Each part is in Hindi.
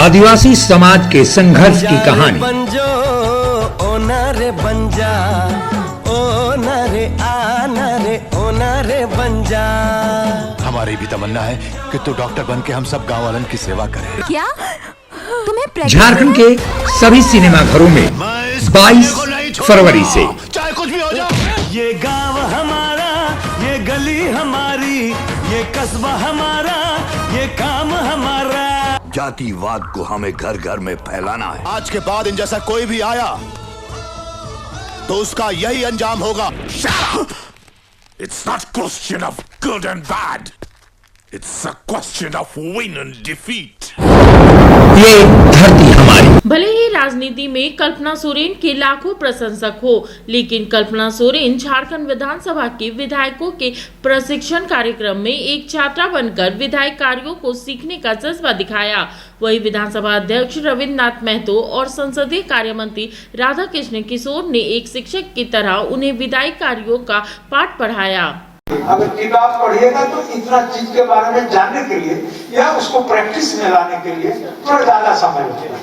आदिवासी समाज के संघर्ष की कहानी। बंजो ओना रे बंजा, ओना रे आना रे ओना रे बंजा। हमारी भी तमन्ना है कि तू डॉक्टर बन के हम सब गांव वालों की सेवा करे। क्या तुम्हें झारखंड के सभी सिनेमा घरों में 22 फरवरी से चाहे कुछ भी हो जाए। ये गांव हमारा, ये गली हमारी, ये कस्बा हमारा, ये काम हमारा। जातिवाद को हमें घर घर में फैलाना है। आज के बाद इन जैसा कोई भी आया तो उसका यही अंजाम होगा। It's not a question of good and bad. It's a question of win and defeat. ये धरती हमारी। भले ही राजनीति में कल्पना सोरेन के लाखों प्रशंसक हो, लेकिन कल्पना सोरेन झारखंड विधानसभा के विधायकों के प्रशिक्षण कार्यक्रम में एक छात्रा बनकर विधायक कार्यों को सीखने का जज्बा दिखाया। वही विधानसभा अध्यक्ष रविन्द्र नाथ महतो और संसदीय कार्य मंत्री राधा कृष्ण किशोर ने एक शिक्षक की तरह उन्हें विधायक कार्यों का पाठ पढ़ाया। अगर किताब पढ़िएगा तो इतना चीज के बारे में जानने के लिए या उसको प्रैक्टिस में लाने के लिए थोड़ा ज्यादा समय लगेगा।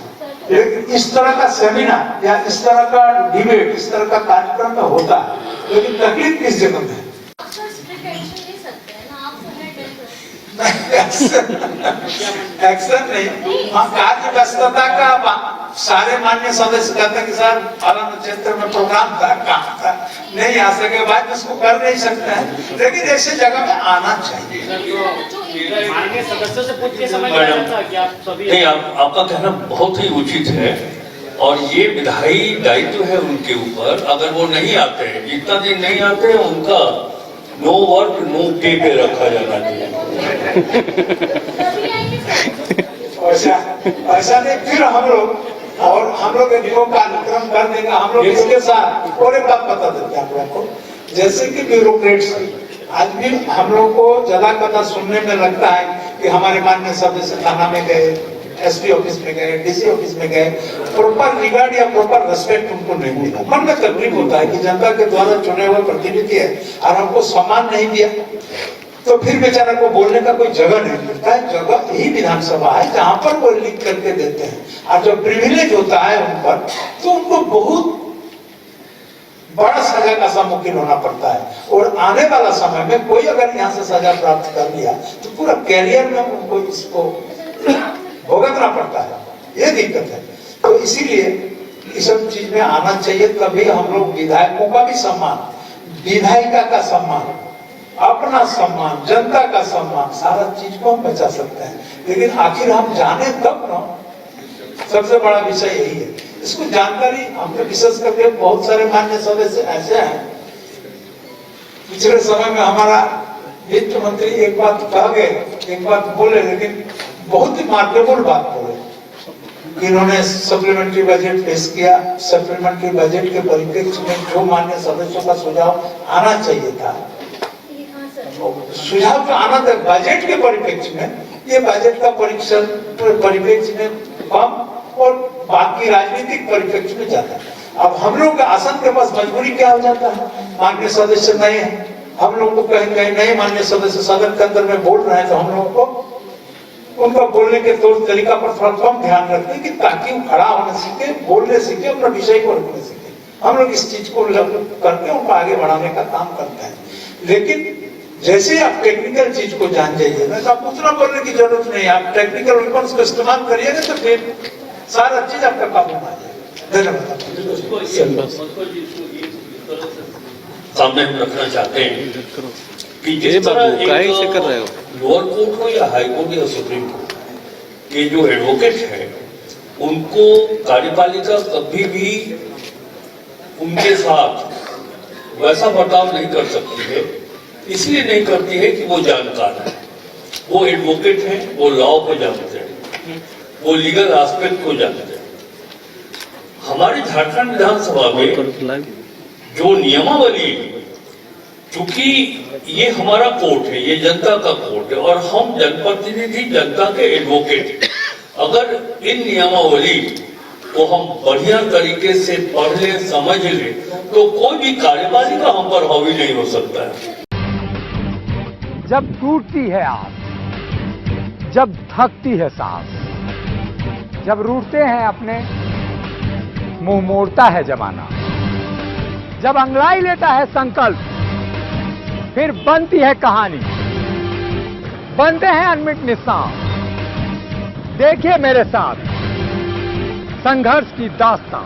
लेकिन इस तरह का सेमिनार या इस तरह का डिबेट, इस तरह का कार्यक्रम में होता है, लेकिन तकलीफ किस जगह में है? एक्शन नहीं, हाँ कार्य व्यस्तता का सारे मान्य सदस्य कहते हैं कि सर फलाना क्षेत्र में प्रोग्राम था, काम था, नहीं आ सके, बाद उसको कर नहीं सकते हैं, लेकिन ऐसे जगह में आना चाहिए। माननीय सदस्यों से पूछ के समझ में आया था कि आप सभी नहीं, आपका कहना बहुत ही उचित है और ये विधायी दायित्व है उनके ऊपर। अगर वो नहीं आते हैं, जितना दिन नहीं आते हैं, उनका नो वर्क नो पे पे रखा जाना चाहिए। ऐसा नहीं, फिर हम लोग कार्यक्रम कर देंगे। हम लोग इसके साथ और एक बात बता देते हैं आप लोगों को, जैसे कि ब्यूरोक्रेट्स आज भी हम लोग को ज्यादा कथा सुनने में लगता है कि हमारे माननीय सदस्य थाना में गए, एसपी ऑफिस में गए, डीसी ऑफिस में गए, प्रॉपर रिगार्ड या प्रॉपर रेस्पेक्ट उनको नहीं मिला। मन में तकलीफ होता है कि जनता के द्वारा चुने हुए प्रतिनिधि है और हमको सम्मान नहीं दिया, तो फिर बेचारा को बोलने का कोई जगह नहीं मिलता है। जगह यही विधानसभा है जहां पर वो लिख करके देते हैं, और जब प्रिविलेज होता है उन पर तो उनको बहुत बड़ा सजा का सम्मुखीन होना पड़ता है। और आने वाला समय में कोई अगर यहाँ से सजा प्राप्त कर लिया तो पूरा कैरियर में उनको इसको भुगतना पड़ता है, ये दिक्कत है। तो इसीलिए इस सब चीज में आना चाहिए, तभी हम लोग विधायकों का भी सम्मान, विधायिका का सम्मान, अपना सम्मान, जनता का सम्मान, सारा चीज को हम बचा सकते हैं। लेकिन आखिर हम जाने तब ना, सबसे बड़ा विषय यही है। इसको जानकारी हम तो विशेष करके बहुत सारे मान्य सदस्य ऐसे हैं, पिछले समय में हमारा वित्त मंत्री एक बात कह गए, एक बात बोले, लेकिन बहुत ही मार्केबल बात बोले। इन्होंने सप्लीमेंट्री बजट पेश किया, सप्लीमेंट्री बजट के परिप्रेक्ष्य में जो मान्य सदस्यों का सुझाव आना चाहिए था, सुझाव जो आना था बजट के परिप्रेक्ष्य में, ये बजट का परिप्रेक्ष्य में कम और बाकी राजनीतिक परिप्रेक्ष्य में जाता है। अब हम लोग के आसन के पास मजबूरी क्या हो जाता है, मान्य सदस्य नहीं है, हम लोग को कहीं नहीं मान्य सदस्य सदन के अंदर में बोल रहे हैं, तो हम लोग को उनका बोलने के तौर तरीका पर थोड़ा कम ध्यान रखते कि ताकि वो खड़ा होने सीखे, बोलने सीखे, अपना विषय को रखने सीखे। हम लोग इस चीज को करके उनको आगे बढ़ाने का काम करते हैं। लेकिन जैसे ही आप टेक्निकल चीज को जान जाइए ना, तो आप उतना बोलने की जरूरत नहीं, आप टेक्निकल वेपन्स को इस्तेमाल करिएगा तो फिर सारा चीज आपका काबू में आ जाएगा। धन्यवाद। सामने हम रखना चाहते हैं कि जिस तरह लोअर कोर्ट हो या हाई कोर्ट या सुप्रीम कोर्ट के जो एडवोकेट है, उनको कार्यपालिका कभी भी उनके साथ वैसा बर्ताव नहीं कर सकती है। इसलिए नहीं करती है कि वो जानकार है, वो एडवोकेट है, वो लॉ को जानते हैं, वो लीगल एस्पेक्ट को जानते हैं। हमारी झारखंड विधानसभा में जो नियमावली, चूंकि ये हमारा कोर्ट है, ये जनता का कोर्ट है और हम जनप्रतिनिधि, जनता के एडवोकेट, अगर इन नियमावली को हम बढ़िया तरीके से पढ़ ले, समझ ले, तो कोई भी कार्यपालिका हम पर हावी नहीं हो सकता है। जब टूटती है आस, जब थकती है सांस, जब रूठते हैं अपने मुंह मोड़ता है जमाना, जब अंगड़ाई लेता है संकल्प फिर बनती है कहानी, बनते हैं अनमिट निशान। देखिए मेरे साथ संघर्ष की दास्तां।